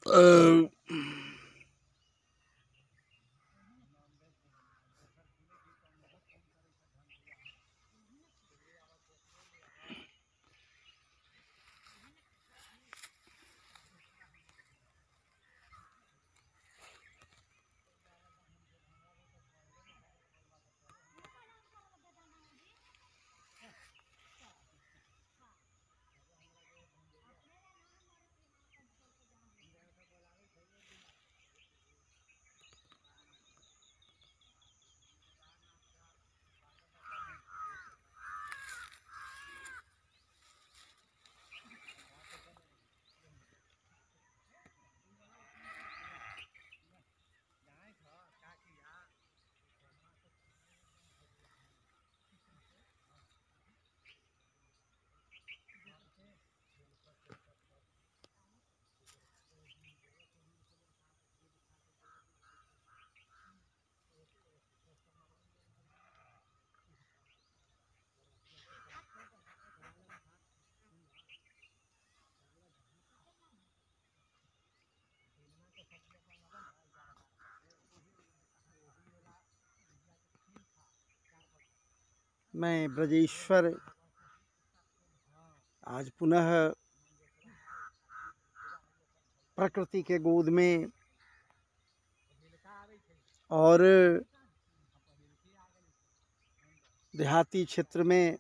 अ, मैं ब्रजेश्वर आज पुनः प्रकृति के गोद में और देहाती क्षेत्र में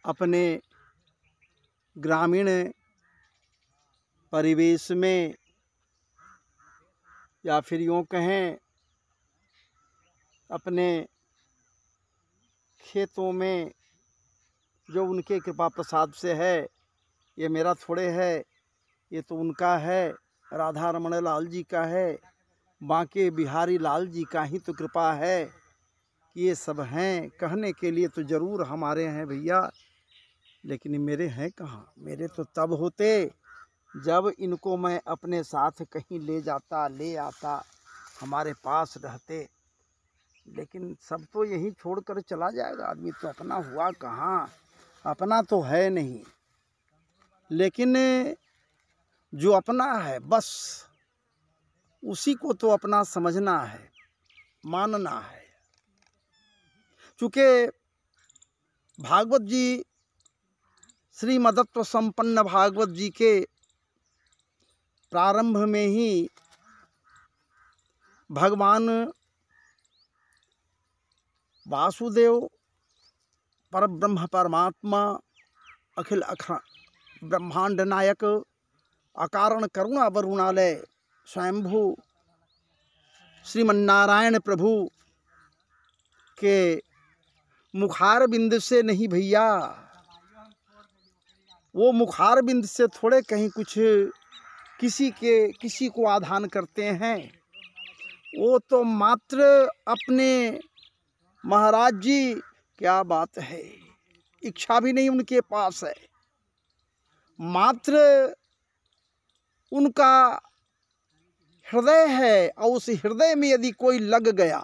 अपने ग्रामीण परिवेश में या फिर यूँ कहें अपने खेतों में जो उनके कृपा प्रसाद से है, ये मेरा थोड़े है, ये तो उनका है, राधा रमण लाल जी का है, बांके बिहारी लाल जी का ही तो कृपा है कि ये सब हैं। कहने के लिए तो ज़रूर हमारे हैं भैया, लेकिन मेरे हैं कहाँ। मेरे तो तब होते जब इनको मैं अपने साथ कहीं ले जाता, ले आता, हमारे पास रहते। लेकिन सब तो यहीं छोड़कर चला जाएगा आदमी, तो अपना हुआ कहाँ, अपना तो है नहीं। लेकिन जो अपना है बस उसी को तो अपना समझना है, मानना है। चूँकि भागवत जी, श्रीमदत्व संपन्न भागवत जी के प्रारंभ में ही भगवान वासुदेव परब्रह्म परमात्मा अखिल ब्रह्मांड नायक अकारण करुणा वरुणालय स्वयंभू श्रीमन्नारायण प्रभु के मुखार बिंद से नहीं भैया, वो मुखार बिंद से थोड़े कहीं कुछ किसी को आधान करते हैं। वो तो मात्र अपने महाराज जी, क्या बात है, इच्छा भी नहीं उनके पास है, मात्र उनका हृदय है। और उस हृदय में यदि कोई लग गया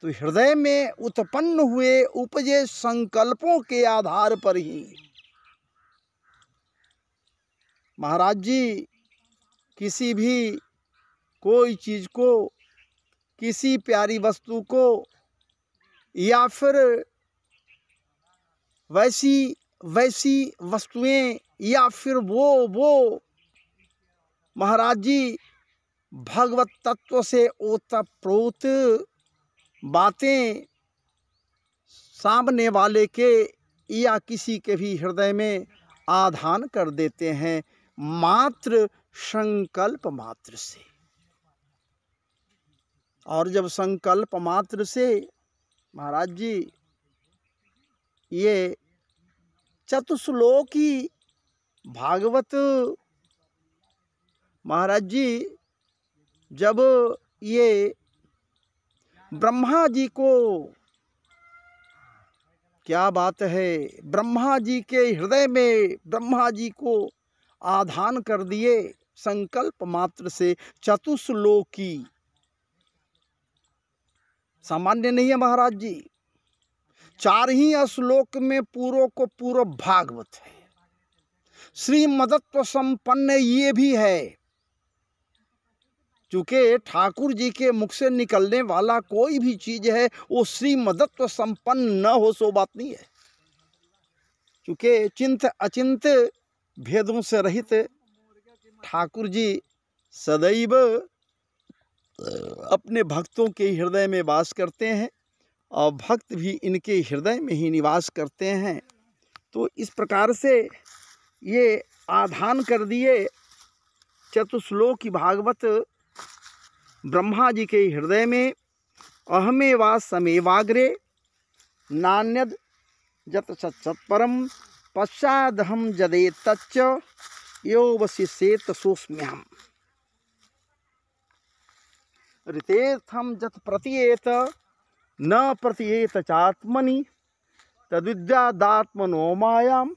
तो हृदय में उत्पन्न हुए उपजे संकल्पों के आधार पर ही महाराज जी किसी भी कोई चीज़ को, किसी प्यारी वस्तु को या फिर वैसी वस्तुएं या फिर वो महाराज जी भगवत तत्व से ओतप्रोत बातें सामने वाले के या किसी के भी हृदय में आधान कर देते हैं, मात्र संकल्प मात्र से। और जब संकल्प मात्र से महाराज जी ये चतुश्लोकी भागवत महाराज जी जब ये ब्रह्मा जी को, क्या बात है, ब्रह्मा जी के हृदय में ब्रह्मा जी को आधान कर दिए संकल्प मात्र से। चतुश्लोकी सामान्य नहीं है महाराज जी, 4 ही श्लोक में पूरो को पूरो भागवत है। श्रीमदत्व संपन्न ये भी है। चूंकि ठाकुर जी के मुख से निकलने वाला कोई भी चीज है वो श्रीमदत्व संपन्न न हो सो बात नहीं है। चूंकि चिंत अचिंत भेदों से रहित ठाकुर जी सदैव अपने भक्तों के हृदय में वास करते हैं और भक्त भी इनके हृदय में ही निवास करते हैं। तो इस प्रकार से ये आधान कर दिए चतुश्लोकी भागवत ब्रह्मा जी के हृदय में। अहमेवा समेवाग्रे नान्यद जत सत्परम पश्चादहम जदे तच्च यो वशिष्येत सोस्म्यहम् ऋतेर्थम जत प्रतीयेत न प्रतीयेत चात्मनि तद्विद्यादात्मनो मायाम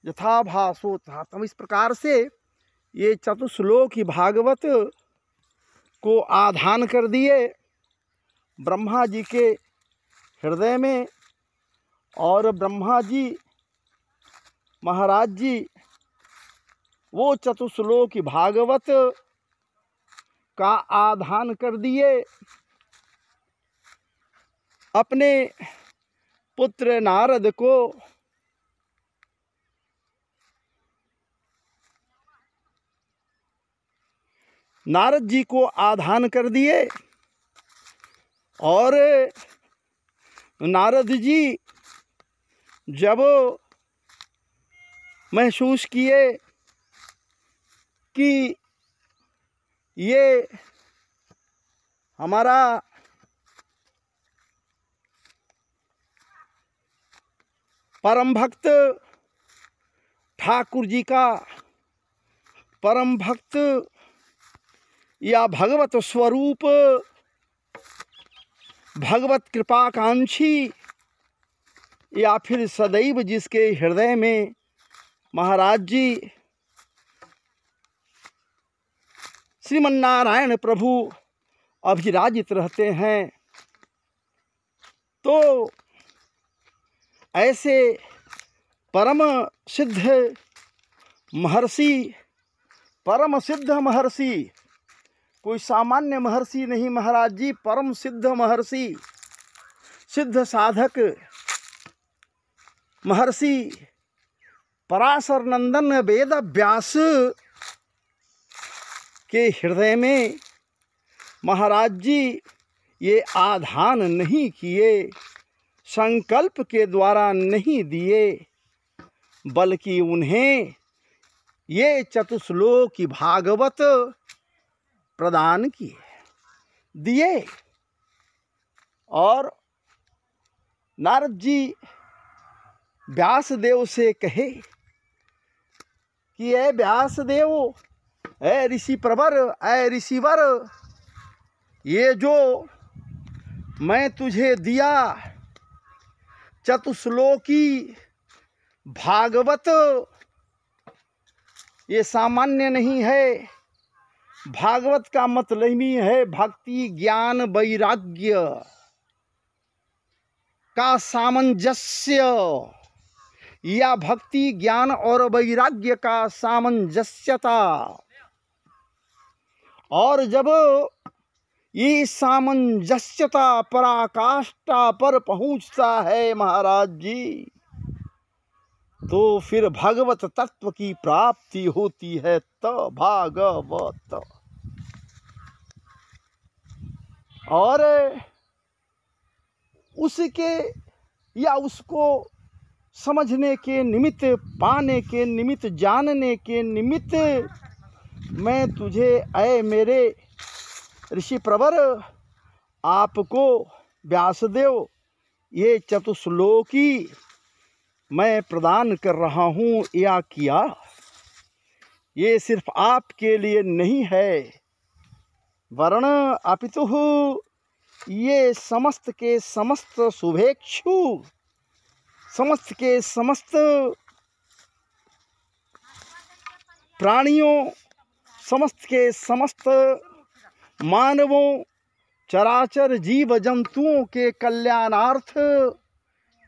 यथाभासो तथात्म। इस प्रकार से ये चतुश्लोकी भागवत को आधान कर दिए ब्रह्मा जी के हृदय में। और ब्रह्मा जी महाराज जी वो चतुश्लोकी भागवत का आधान कर दिए अपने पुत्र नारद को। नारद जी को आधान कर दिए और नारद जी जब महसूस किए कि ये हमारा परम भक्त ठाकुर जी का परम भक्त या भगवत स्वरूप भगवत कृपाकांक्षी या फिर सदैव जिसके हृदय में महाराज जी श्रीमन्नारायण प्रभु अभिराजित रहते हैं, तो ऐसे परम सिद्ध महर्षि, परम सिद्ध महर्षि, कोई सामान्य महर्षि नहीं महाराज जी, परम सिद्ध महर्षि, सिद्ध साधक महर्षि पराशर नंदन वेद व्यास के हृदय में महाराज जी ये आधान नहीं किए, संकल्प के द्वारा नहीं दिए, बल्कि उन्हें ये चतुश्लोकी भागवत प्रदान किए, दिए। और नारद जी व्यासदेव से कहे कि ऐ व्यासदेव, ऐ ऋषि प्रवर, ऐ ऋषिवर, ये जो मैं तुझे दिया चतुश्लोकी भागवत, ये सामान्य नहीं है। भागवत का मतलब ही है भक्ति ज्ञान वैराग्य का सामंजस्य, या भक्ति ज्ञान और वैराग्य का सामंजस्यता। और जब ये सामंजस्यता पराकाष्ठा पर पहुंचता है महाराज जी, तो फिर भगवत तत्व की प्राप्ति होती है। तो भागवत और उसके या उसको समझने के निमित्त, पाने के निमित्त, जानने के निमित्त मैं तुझे ऐ मेरे ऋषि प्रवर आपको व्यासदेव ये चतुश्लोकी मैं प्रदान कर रहा हूँ या किया। ये सिर्फ आपके लिए नहीं है, वर्ण अपितु ये समस्त के समस्त शुभेक्षु, समस्त के समस्त प्राणियों, समस्त के समस्त मानवों, चराचर जीव जंतुओं के कल्याणार्थ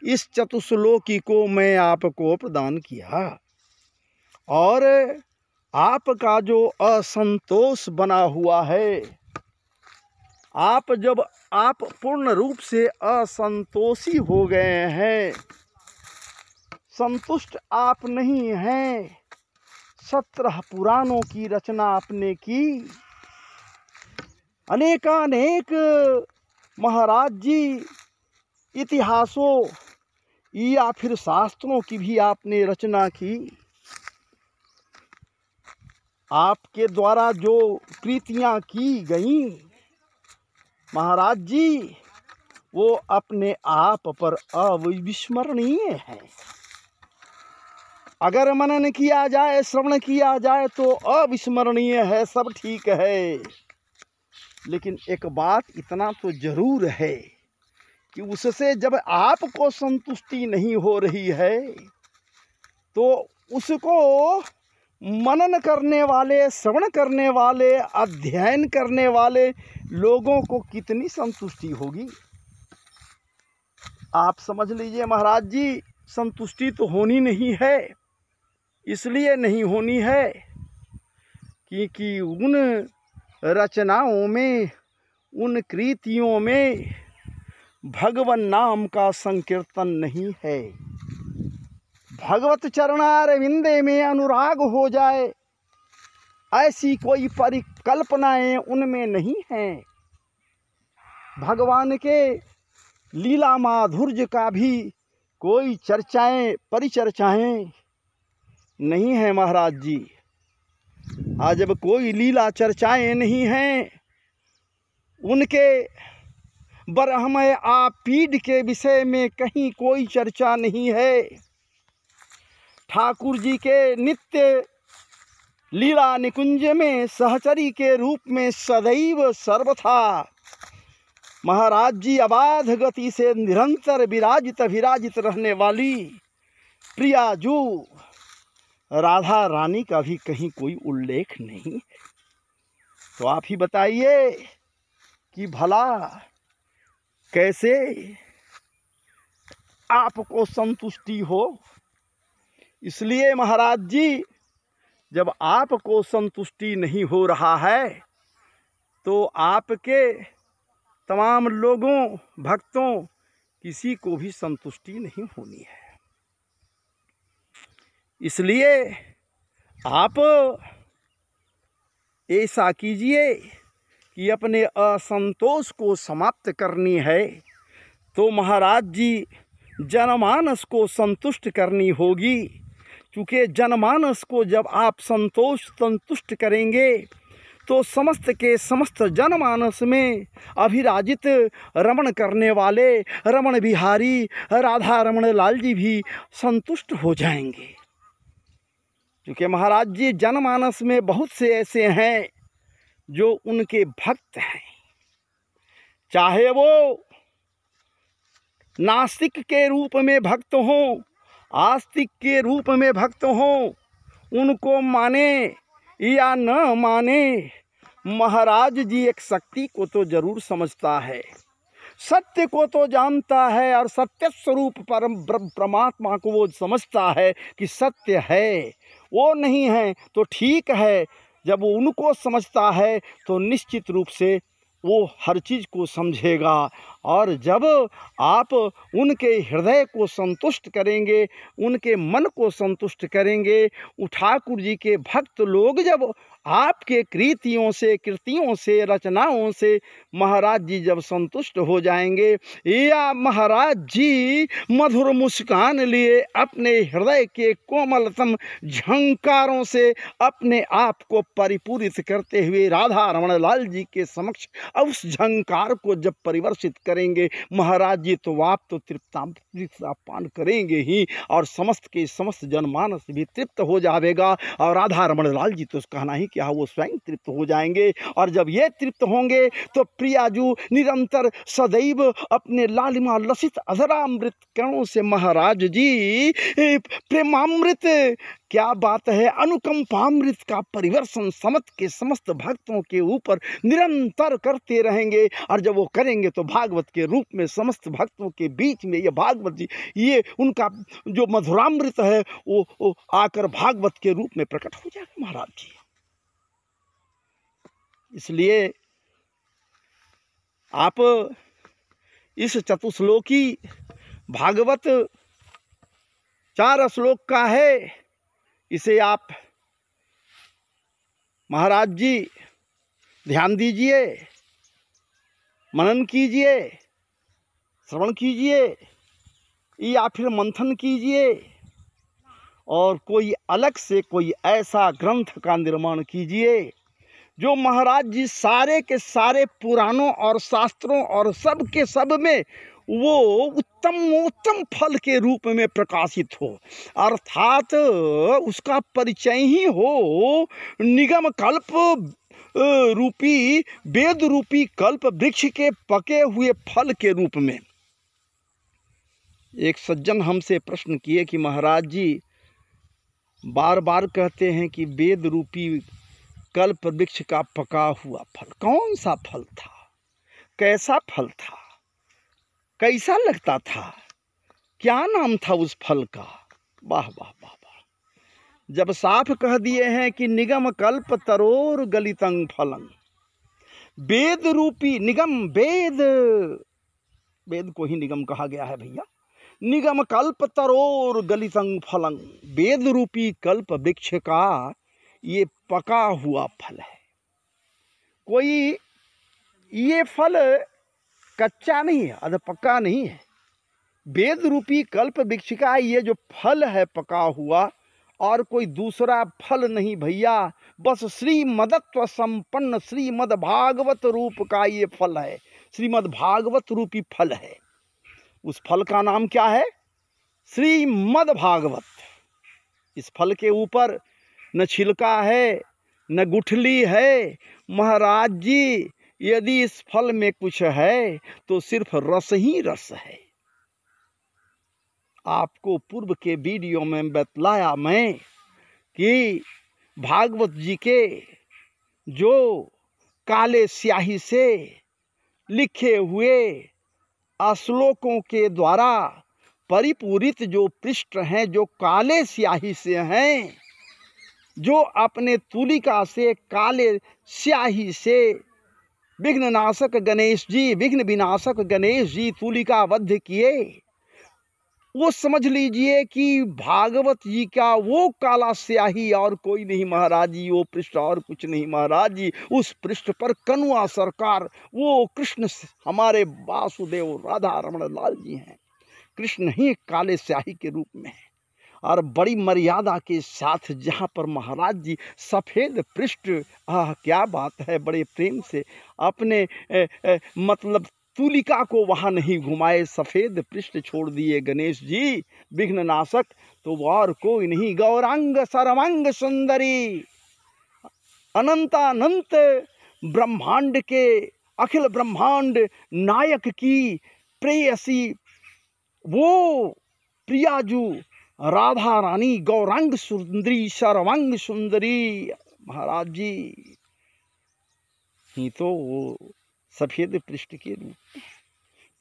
इस चतुश्लोकी को मैं आपको प्रदान किया। और आपका जो असंतोष बना हुआ है, आप पूर्ण रूप से असंतोषी हो गए हैं, संतुष्ट आप नहीं हैं। 17 पुराणों की रचना आपने की, अनेकानेक महाराज जी इतिहासों या फिर शास्त्रों की भी आपने रचना की। आपके द्वारा जो कृतियां की गईं महाराज जी, वो अपने आप पर अविस्मरणीय है। अगर मनन किया जाए, श्रवण किया जाए तो अविस्मरणीय है, सब ठीक है। लेकिन एक बात इतना तो जरूर है कि उससे जब आपको संतुष्टि नहीं हो रही है तो उसको मनन करने वाले, श्रवण करने वाले, अध्ययन करने वाले लोगों को कितनी संतुष्टि होगी। आप समझ लीजिए महाराज जी, संतुष्टि तो होनी नहीं है। इसलिए नहीं होनी है क्योंकि उन रचनाओं में, उन कृतियों में भगवन नाम का संकीर्तन नहीं है। भगवत चरणारविंदे में अनुराग हो जाए, ऐसी कोई परिकल्पनाएं उनमें नहीं हैं। भगवान के लीला माधुर्य का भी कोई चर्चाएं, परिचर्चाएं नहीं है महाराज जी। आज जब कोई लीला चर्चाएं नहीं हैं, उनके बरहमय आपीड के विषय में कहीं कोई चर्चा नहीं है। ठाकुर जी के नित्य लीला निकुंज में सहचरी के रूप में सदैव सर्वथा महाराज जी अबाध गति से निरंतर विराजित रहने वाली प्रियाजू राधा रानी का भी कहीं कोई उल्लेख नहीं है। तो आप ही बताइए कि भला कैसे आपको संतुष्टि हो। इसलिए महाराज जी, जब आपको संतुष्टि नहीं हो रहा है तो आपके तमाम लोगों, भक्तों, किसी को भी संतुष्टि नहीं होनी है। इसलिए आप ऐसा कीजिए कि अपने असंतोष को समाप्त करनी है तो महाराज जी जनमानस को संतुष्ट करनी होगी। क्योंकि जनमानस को जब आप संतुष्ट करेंगे तो समस्त के समस्त जनमानस में अभिराजित रमण करने वाले रमण बिहारी राधा रमण लाल जी भी संतुष्ट हो जाएंगे। क्योंकि महाराज जी जनमानस में बहुत से ऐसे हैं जो उनके भक्त हैं, चाहे वो नास्तिक के रूप में भक्त हों, आस्तिक के रूप में भक्त हों, उनको माने या न माने, महाराज जी एक शक्ति को तो जरूर समझता है, सत्य को तो जानता है और सत्य स्वरूप परम परमात्मा को वो समझता है कि सत्य है, वो नहीं है तो ठीक है। जब वो उनको समझता है तो निश्चित रूप से वो हर चीज़ को समझेगा। और जब आप उनके हृदय को संतुष्ट करेंगे, उनके मन को संतुष्ट करेंगे, ठाकुर जी के भक्त लोग जब आपके कृतियों से रचनाओं से महाराज जी जब संतुष्ट हो जाएंगे, या महाराज जी मधुर मुस्कान लिए अपने हृदय के कोमलतम झंकारों से अपने आप को परिपूरित करते हुए राधा रमण लाल जी के समक्ष उस झंकार को जब परिवर्षित करेंगे महाराज जी, तो आप तो तृप्ता पान करेंगे ही और समस्त के समस्त जनमानस भी तृप्त हो जाएगा। और राधा रमण लाल जी तो कहना ही क्या, वो स्वयं तृप्त हो जाएंगे। और जब ये तृप्त होंगे तो प्रियाजू निरंतर सदैव अपने लालिमा लसित अधरामृत कणों से महाराज जी प्रेमामृत, क्या बात है, अनुकंपामृत का परिवर्षण समस्त के समस्त भक्तों के ऊपर निरंतर करते रहेंगे। और जब वो करेंगे तो भागवत भागवत के रूप में समस्त भक्तों के बीच में ये भागवत जी, ये उनका जो मधुरामृत है वो आकर भागवत के रूप में प्रकट हो जाएगा महाराज जी। इसलिए आप इस चतुश्लोकी भागवत 4 श्लोक का है, इसे आप महाराज जी ध्यान दीजिए, मनन कीजिए, श्रवण कीजिए या फिर मंथन कीजिए और कोई अलग से कोई ऐसा ग्रंथ का निर्माण कीजिए जो महाराज जी सारे के सारे पुराणों और शास्त्रों और सब के सब में वो उत्तम फल के रूप में प्रकाशित हो, अर्थात उसका परिचय ही हो निगम कल्प रूपी वेद रूपी कल्प वृक्ष के पके हुए फल के रूप में। एक सज्जन हमसे प्रश्न किए कि महाराज जी बार बार कहते हैं कि वेद रूपी कल्प वृक्ष का पका हुआ फल, कौन सा फल था, कैसा फल था, कैसा लगता था, क्या नाम था उस फल का? वाह वाह वाह वाह, जब साफ कह दिए हैं कि निगम कल्प तरोर गलितं फलं, वेद रूपी निगम, वेद को ही निगम कहा गया है भैया, निगम कल्प तरोर गलितं फलं, वेद रूपी कल्प वृक्ष का ये पका हुआ फल है। कोई ये फल कच्चा नहीं है, अध पक्का नहीं है, वेद रूपी कल्प वृक्ष का ये जो फल है पका हुआ, और कोई दूसरा फल नहीं भैया, बस श्रीमदत्व संपन्न श्रीमद् भागवत रूप का ये फल है, श्रीमद् भागवत रूपी फल है। उस फल का नाम क्या है? श्रीमद् भागवत। इस फल के ऊपर न छिलका है न गुठली है महाराज जी, यदि इस फल में कुछ है तो सिर्फ रस ही रस है। आपको पूर्व के वीडियो में बतलाया मैं कि भागवत जी के जो काले स्याही से लिखे हुए श्लोकों के द्वारा परिपूरित जो पृष्ठ हैं, जो काले स्याही से हैं, जो अपने तुलिका से काले स्याही से विघ्ननाशक गणेश जी, विघ्न विनाशक गणेश जी तुलिकाबद्ध किए, वो समझ लीजिए कि भागवत जी का वो काला स्याही और कोई नहीं महाराज जी, वो पृष्ठ और कुछ नहीं महाराज जी। उस पृष्ठ पर कनुआ सरकार, वो कृष्ण हमारे वासुदेव राधा रमण लाल जी हैं, कृष्ण ही काले स्याही के रूप में है। और बड़ी मर्यादा के साथ जहाँ पर महाराज जी सफ़ेद पृष्ठ, क्या बात है, बड़े प्रेम से अपने मतलब तुलिका को वहाँ नहीं घुमाए, सफ़ेद पृष्ठ छोड़ दिए गणेश जी विघ्ननाशक, तो और कोई नहीं, गौरांग सर्वांग सुंदरी, अनंतानंत ब्रह्मांड के अखिल ब्रह्मांड नायक की प्रेयसी, वो प्रियाजू राधा रानी गौरांग सुंदरी सर्वांग सुंदरी महाराज जी ही तो वो सफ़ेद पृष्ठ के रूप में।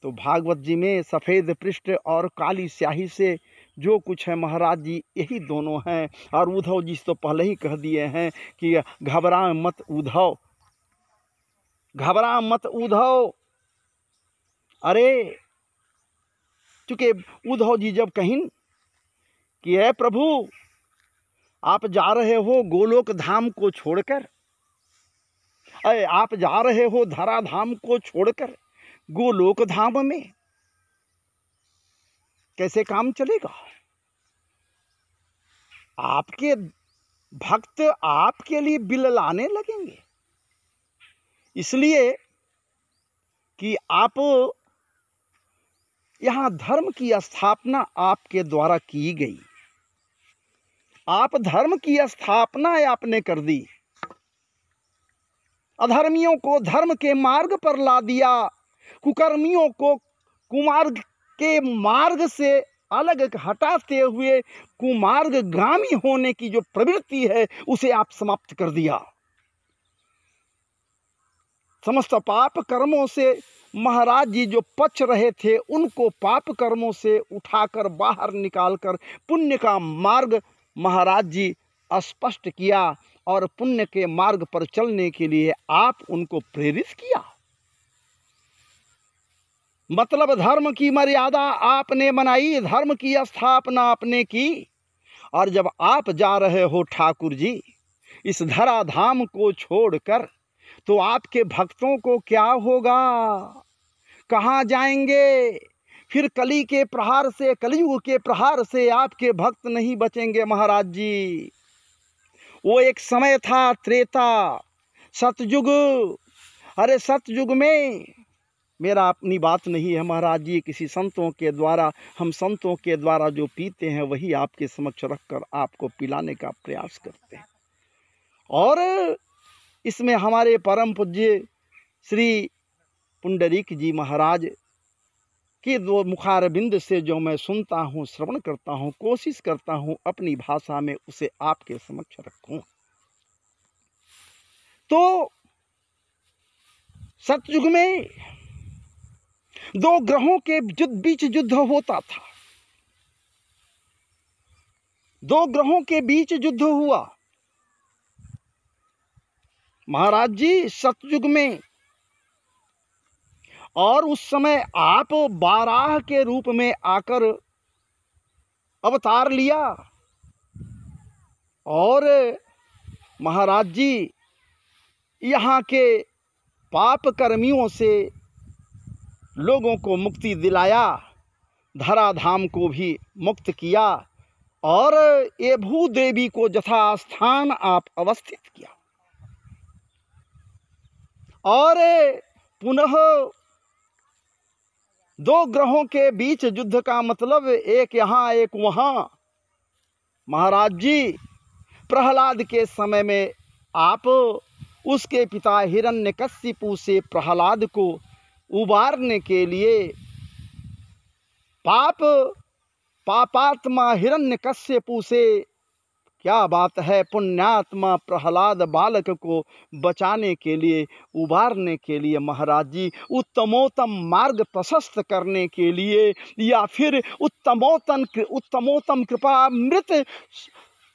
तो भागवत जी में सफ़ेद पृष्ठ और काली स्याही से जो कुछ है महाराज जी यही दोनों हैं। और उद्धव जी तो पहले ही कह दिए हैं कि घबरा मत उद्धव, घबरा मत उद्धव। अरे चूँकि उद्धव जी जब कहीं कि है प्रभु आप जा रहे हो गोलोक धाम को छोड़कर, अरे आप जा रहे हो धरा धाम को छोड़कर गोलोक धाम में, कैसे काम चलेगा? आपके भक्त आपके लिए बिललाने लगेंगे, इसलिए कि आप यहाँ धर्म की स्थापना आपके द्वारा की गई, आप धर्म की स्थापना आपने कर दी, अधर्मियों को धर्म के मार्ग पर ला दिया, कुकर्मियों को कुमार्ग के मार्ग से अलग हटाते हुए कुमार्गगामी होने की जो प्रवृत्ति है उसे आप समाप्त कर दिया। समस्त पाप कर्मों से महाराज जी जो पच रहे थे उनको पाप कर्मों से उठाकर बाहर निकालकर पुण्य का मार्ग महाराज जी स्पष्ट किया और पुण्य के मार्ग पर चलने के लिए आप उनको प्रेरित किया। मतलब धर्म की मर्यादा आपने बनाई, धर्म की स्थापना आपने की। और जब आप जा रहे हो ठाकुर जी इस धराधाम को छोड़कर, तो आपके भक्तों को क्या होगा, कहाँ जाएंगे? फिर कली के प्रहार से, कलयुग के प्रहार से आपके भक्त नहीं बचेंगे महाराज जी। वो एक समय था त्रेता, सतयुग। अरे सतयुग में मेरा अपनी बात नहीं है महाराज जी, किसी संतों के द्वारा, हम संतों के द्वारा जो पीते हैं वही आपके समक्ष रखकर आपको पिलाने का प्रयास करते हैं। और इसमें हमारे परम पूज्य श्री पुंडरीक जी महाराज के दो मुखारबिंद से जो मैं सुनता हूँ, श्रवण करता हूँ, कोशिश करता हूँ अपनी भाषा में उसे आपके समक्ष रखूं। तो सतयुग में दो ग्रहों के बीच युद्ध होता था, दो ग्रहों के बीच युद्ध हुआ महाराज जी सतयुग में। और उस समय आप बाराह के रूप में आकर अवतार लिया और महाराज जी यहाँ के पाप कर्मियों से लोगों को मुक्ति दिलाया, धराधाम को भी मुक्त किया और ये भूदेवी को यथास्थान आप अवस्थित किया। और पुनः दो ग्रहों के बीच युद्ध का मतलब एक यहाँ एक वहाँ। महाराज जी प्रहलाद के समय में आप उसके पिता हिरण्यकशिपु से प्रहलाद को उबारने के लिए पापात्मा हिरण्यकशिपु से, क्या बात है, पुण्यात्मा प्रहलाद बालक को बचाने के लिए, उबारने के लिए महाराज जी उत्तमोत्तम मार्ग प्रशस्त करने के लिए, या फिर उत्तमोत्तम कृपामृत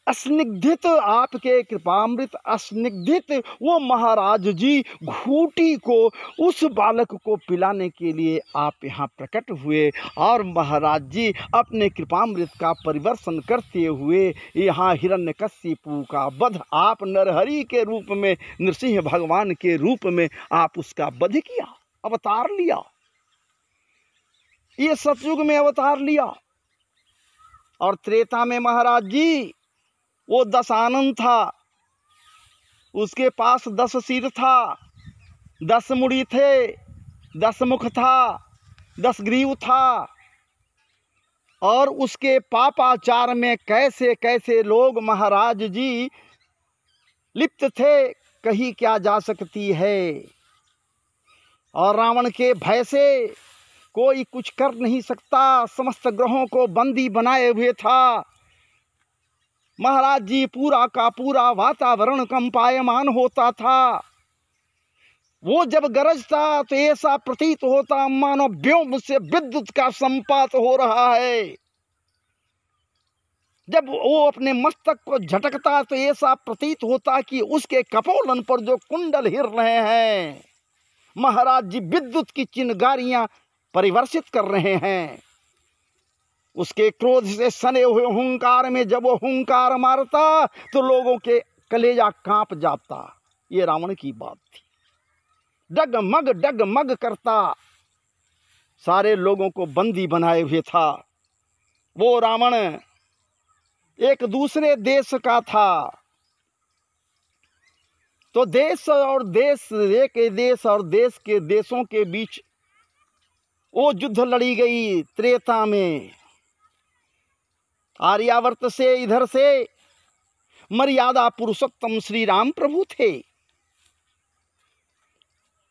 स्निग्धित, आपके कृपामृत स्निग्धित वो महाराज जी घूटी को उस बालक को पिलाने के लिए आप यहाँ प्रकट हुए। और महाराज जी अपने कृपामृत का परिवर्तन करते हुए यहाँ हिरण्यकशिपु का वध आप नरहरि के रूप में, नृसिंह भगवान के रूप में आप उसका वध किया, अवतार लिया। ये सतयुग में अवतार लिया। और त्रेता में महाराज जी वो दशानन था, उसके पास 10 सिर था, 10 मुड़ी थे, 10 मुख था, 10 ग्रीव था। और उसके पापाचार में कैसे कैसे लोग महाराज जी लिप्त थे, कहीं क्या जा सकती है। और रावण के भय से कोई कुछ कर नहीं सकता, समस्त ग्रहों को बंदी बनाए हुए था। महाराज जी पूरा का पूरा वातावरण कंपायमान होता था। वो जब गरजता तो ऐसा प्रतीत होता मानो व्योम से विद्युत का संपात हो रहा है। जब वो अपने मस्तक को झटकता तो ऐसा प्रतीत होता कि उसके कपोलन पर जो कुंडल हिर रहे हैं, महाराज जी विद्युत की चिंगारियां परिवर्षित कर रहे हैं। उसके क्रोध से सने हुए हुंकार में जब वो हुंकार मारता तो लोगों के कलेजा कांप जाता। ये रावण की बात थी। डगमग करता, सारे लोगों को बंदी बनाए हुए था। वो रावण एक दूसरे देश का था। तो देश और देश, एक देश और देश के देशों के बीच वो युद्ध लड़ी गई त्रेता में। आर्यावर्त से इधर से मर्यादा पुरुषोत्तम श्री राम प्रभु थे।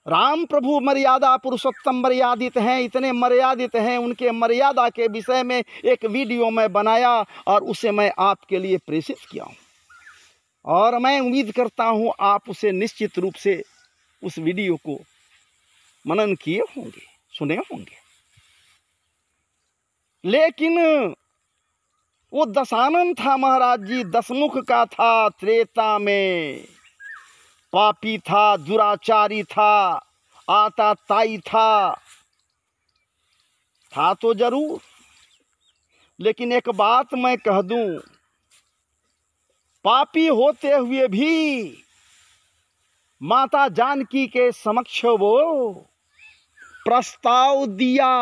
राम प्रभु मर्यादा पुरुषोत्तम मर्यादित हैं, इतने मर्यादित हैं, उनके मर्यादा के विषय में एक वीडियो मैं बनाया और उसे मैं आपके लिए प्रेषित किया हूँ। और मैं उम्मीद करता हूँ आप उसे निश्चित रूप से उस वीडियो को मनन किए होंगे, सुने होंगे। लेकिन वो दशानन था महाराज जी, दसमुख का था, त्रेता में पापी था, दुराचारी था, आता ताई था तो जरूर। लेकिन एक बात मैं कह दूं, पापी होते हुए भी माता जानकी के समक्ष वो प्रस्ताव दिया,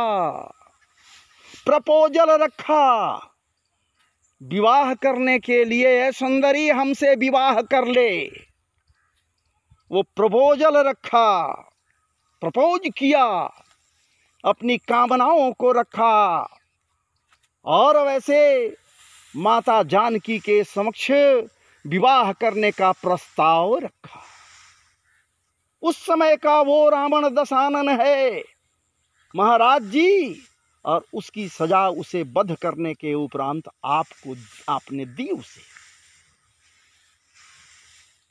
प्रपोजल रखा विवाह करने के लिए। सुंदरी हमसे विवाह कर ले, वो प्रपोजल रखा, प्रपोज किया, अपनी कामनाओं को रखा और वैसे माता जानकी के समक्ष विवाह करने का प्रस्ताव रखा। उस समय का वो रावण दशानन है महाराज जी, और उसकी सजा उसे वध करने के उपरांत आपने दी उसे।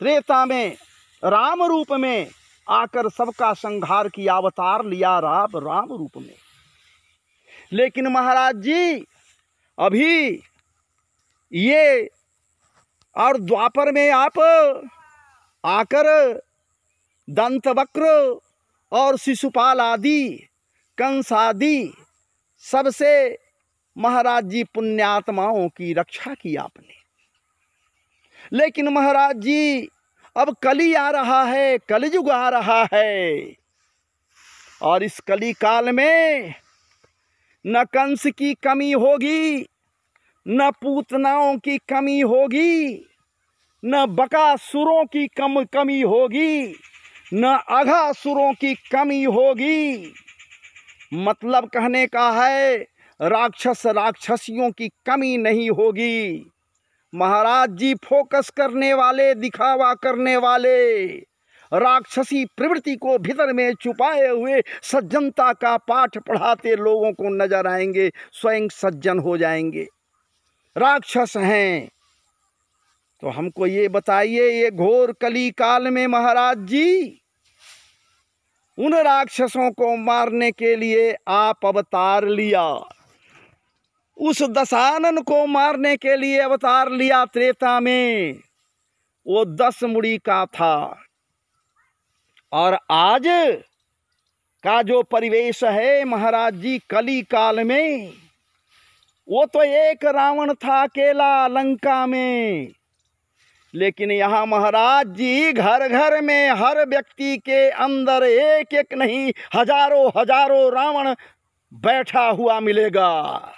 त्रेता में राम रूप में आकर सबका संहार किया, अवतार लिया राम रूप में। लेकिन महाराज जी अभी ये और द्वापर में आप आकर दंतवक्र और शिशुपाल आदि, कंस आदि सबसे महाराज जी पुण्यात्माओं की रक्षा की आपने। लेकिन महाराज जी अब कली आ रहा है, कलयुग आ रहा है, और इस कली काल में न कंस की कमी होगी, न पूतनाओं की कमी होगी, न बकासुरों की कमी होगी, न अघासुरों की कमी होगी। मतलब कहने का है राक्षस राक्षसियों की कमी नहीं होगी। महाराज जी फोकस करने वाले, दिखावा करने वाले, राक्षसी प्रवृत्ति को भीतर में छुपाए हुए सज्जनता का पाठ पढ़ाते लोगों को नजर आएंगे, स्वयं सज्जन हो जाएंगे। राक्षस हैं तो हमको ये बताइए, ये घोर कली काल में महाराज जी उन राक्षसों को मारने के लिए आप अवतार लिया, उस दशानन को मारने के लिए अवतार लिया त्रेता में। वो 10 मुड़ी का था, और आज का जो परिवेश है महाराज जी कली काल में, वो तो एक रावण था अकेला लंका में। लेकिन यहाँ महाराज जी घर घर में हर व्यक्ति के अंदर एक एक नहीं हजारों हजारों रावण बैठा हुआ मिलेगा।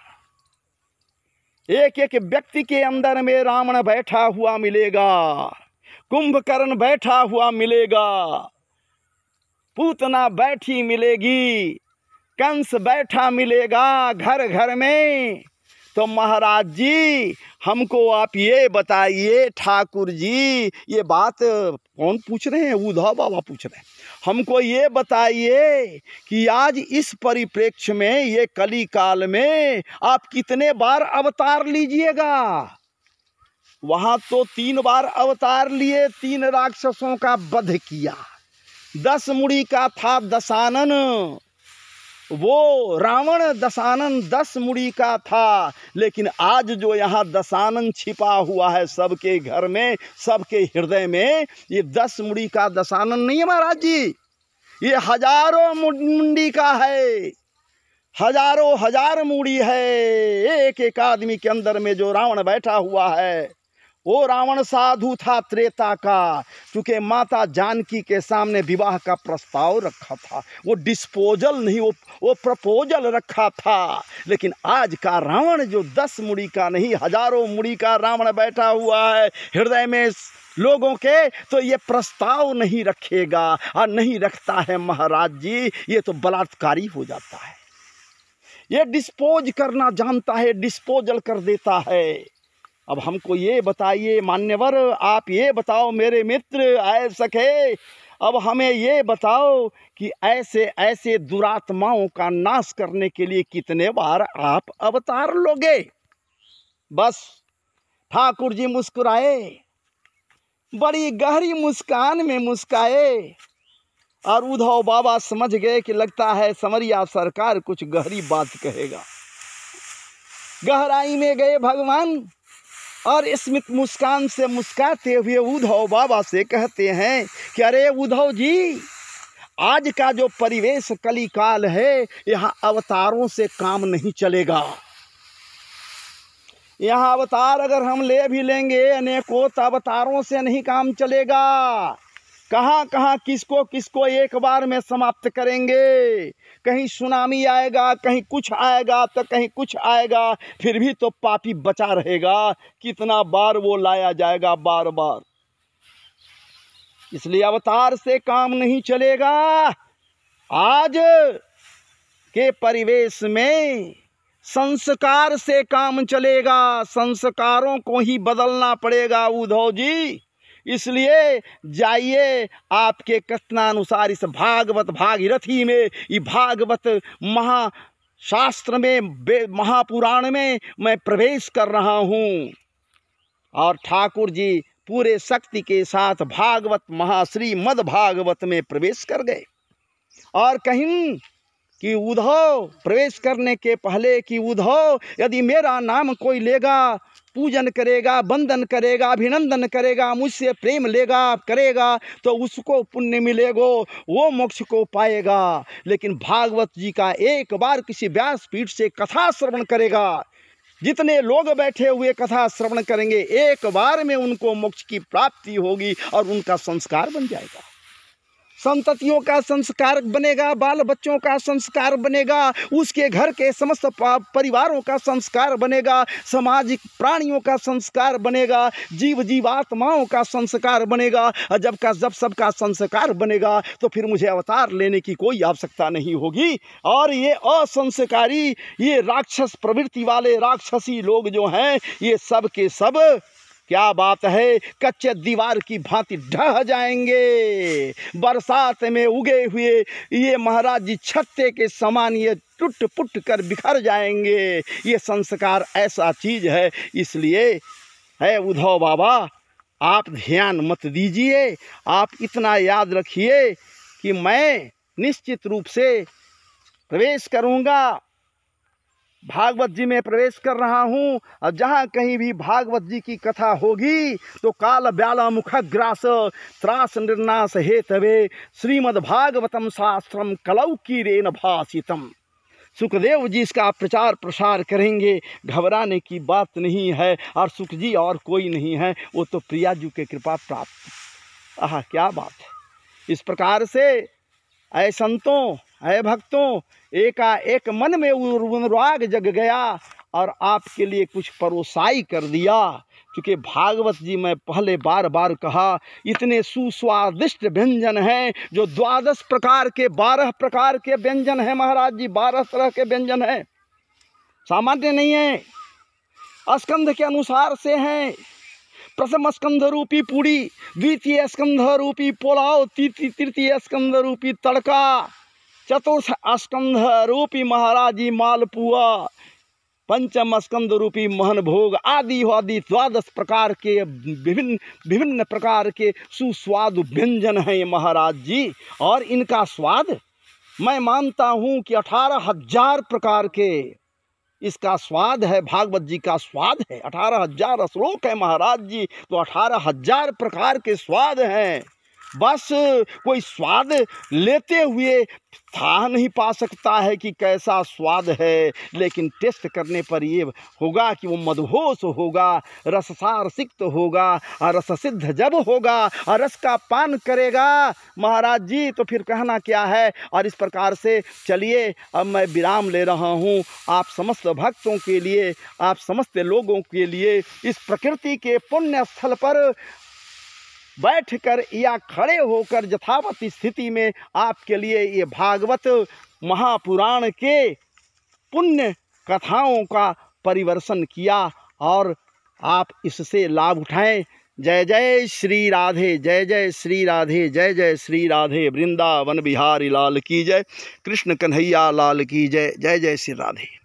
एक एक व्यक्ति के अंदर में रावण बैठा हुआ मिलेगा, कुंभकर्ण बैठा हुआ मिलेगा, पूतना बैठी मिलेगी, कंस बैठा मिलेगा घर घर में। तो महाराज जी हमको आप ये बताइए, ठाकुर जी ये बात कौन पूछ रहे हैं? उद्धव बाबा पूछ रहे हैं। हमको ये बताइए कि आज इस परिप्रेक्ष्य में, ये कली काल में आप कितने बार अवतार लीजिएगा? वहां तो 3 बार अवतार लिए, 3 राक्षसों का वध किया। 10 मुड़ी का था दशानन, वो रावण दशानन 10 मुड़ी का था। लेकिन आज जो यहाँ दशानन छिपा हुआ है सबके घर में, सबके हृदय में, ये 10 मुड़ी का दशानन नहीं है महाराज जी, ये हजारों मुंडी का है, हजारों हजार मुड़ी है। एक एक आदमी के अंदर में जो रावण बैठा हुआ है, वो रावण साधु था त्रेता का, क्योंकि माता जानकी के सामने विवाह का प्रस्ताव रखा था। वो डिस्पोजल नहीं, वो प्रपोजल रखा था। लेकिन आज का रावण जो 10 मुड़ी का नहीं हजारों मुड़ी का रावण बैठा हुआ है हृदय में लोगों के, तो ये प्रस्ताव नहीं रखेगा, और नहीं रखता है महाराज जी, ये तो बलात्कारी हो जाता है। ये डिस्पोज करना जानता है, डिस्पोजल कर देता है। अब हमको ये बताइए मान्यवर, आप ये बताओ मेरे मित्र आए सके, अब हमें ये बताओ कि ऐसे ऐसे दुरात्माओं का नाश करने के लिए कितने बार आप अवतार लोगे? बस ठाकुर जी मुस्कुराए, बड़ी गहरी मुस्कान में मुस्काए और उद्धव बाबा समझ गए कि लगता है समरिया सरकार कुछ गहरी बात कहेगा। गहराई में गए भगवान और स्मित मुस्कान से मुस्काते हुए उद्धव बाबा से कहते हैं कि अरे उद्धव जी, आज का जो परिवेश कलिकाल है, यहाँ अवतारों से काम नहीं चलेगा। यहाँ अवतार अगर हम ले भी लेंगे अनेकों, तो अवतारों से नहीं काम चलेगा। कहाँ कहाँ किसको किसको एक बार में समाप्त करेंगे। कहीं सुनामी आएगा, कहीं कुछ आएगा, तो कहीं कुछ आएगा, फिर भी तो पापी बचा रहेगा। कितना बार वो लाया जाएगा, बार बार। इसलिए अवतार से काम नहीं चलेगा। आज के परिवेश में संस्कार से काम चलेगा। संस्कारों को ही बदलना पड़ेगा उद्धव जी। इसलिए जाइए, आपके कथनानुसार इस भागवत भागीरथी में, ये भागवत महाशास्त्र में, महापुराण में मैं प्रवेश कर रहा हूँ। और ठाकुर जी पूरे शक्ति के साथ भागवत महाश्रीमद् भागवत में प्रवेश कर गए। और कहीं कि उद्धव प्रवेश करने के पहले कि उद्धव, यदि मेरा नाम कोई लेगा, पूजन करेगा, वंदन करेगा, अभिनंदन करेगा, मुझसे प्रेम लेगा करेगा, तो उसको पुण्य मिलेगा, वो मोक्ष को पाएगा। लेकिन भागवत जी का एक बार किसी व्यासपीठ से कथा श्रवण करेगा, जितने लोग बैठे हुए कथा श्रवण करेंगे, एक बार में उनको मोक्ष की प्राप्ति होगी और उनका संस्कार बन जाएगा। संततियों का संस्कार बनेगा, बाल बच्चों का संस्कार बनेगा, उसके घर के समस्त परिवारों का संस्कार बनेगा, सामाजिक प्राणियों का संस्कार बनेगा, जीव जीवात्माओं का संस्कार बनेगा। और जब सबका संस्कार बनेगा तो फिर मुझे अवतार लेने की कोई आवश्यकता नहीं होगी। और ये असंस्कारी, ये राक्षस प्रवृत्ति वाले राक्षसी लोग जो हैं, ये सब के सब क्या बात है, कच्चे दीवार की भांति ढह जाएंगे। बरसात में उगे हुए ये महाराज जी छत्ते के समान ये टूट पुट कर बिखर जाएंगे। ये संस्कार ऐसा चीज है। इसलिए है उद्धव बाबा, आप ध्यान मत दीजिए, आप इतना याद रखिए कि मैं निश्चित रूप से प्रवेश करूँगा, भागवत जी में प्रवेश कर रहा हूँ। और जहाँ कहीं भी भागवत जी की कथा होगी तो काल ब्याला मुखग्रास त्रास निर्नाश हेतवे श्रीमद् भागवतम शास्त्रम कलौकीरेन भाषितम। सुखदेव जी इसका प्रचार प्रसार करेंगे, घबराने की बात नहीं है। और सुख जी और कोई नहीं है, वो तो प्रिया जी के कृपा प्राप्त। आह, क्या बात है। इस प्रकार से ऐ संतों, ऐ भक्तों, एकाएक मन में अनुराग जग गया और आपके लिए कुछ परोसाई कर दिया। क्योंकि भागवत जी में पहले बार बार कहा, इतने सुस्वादिष्ट व्यंजन हैं, जो 12 प्रकार के 12 प्रकार के व्यंजन हैं महाराज जी, 12 तरह के व्यंजन हैं, सामान्य नहीं है, स्कंध के अनुसार से हैं। प्रथम स्कंध रूपी पूड़ी, द्वितीय स्कंध रूपी पुलाव, तृतीय स्कंध रूपी तड़का, चतुर्थ स्कंध रूपी महाराज जी मालपुआ, पंचम स्कंद रूपी महन भोग आदि 12 प्रकार के विभिन्न प्रकार के सुस्वादु व्यंजन हैं ये महाराज जी। और इनका स्वाद मैं मानता हूँ कि 18,000 प्रकार के इसका स्वाद है। भागवत जी का स्वाद है, 18,000 श्लोक है महाराज जी, तो 18,000 प्रकार के स्वाद हैं। बस कोई स्वाद लेते हुए था नहीं पा सकता है कि कैसा स्वाद है, लेकिन टेस्ट करने पर ये होगा कि वो मदहोश होगा, रससार सिक्त होगा। और रस सिद्ध जब होगा और रस का पान करेगा महाराज जी, तो फिर कहना क्या है। और इस प्रकार से चलिए, अब मैं विराम ले रहा हूँ। आप समस्त भक्तों के लिए, आप समस्त लोगों के लिए इस प्रकृति के पुण्य स्थल पर बैठकर या खड़े होकर यथावत स्थिति में आपके लिए ये भागवत महापुराण के पुण्य कथाओं का परिवर्षन किया और आप इससे लाभ उठाएं। जय जय श्री राधे, जय जय श्री राधे, जय जय श्री राधे। वृंदावन बिहारी लाल की जय, कृष्ण कन्हैया लाल की जय, जय जय श्री राधे।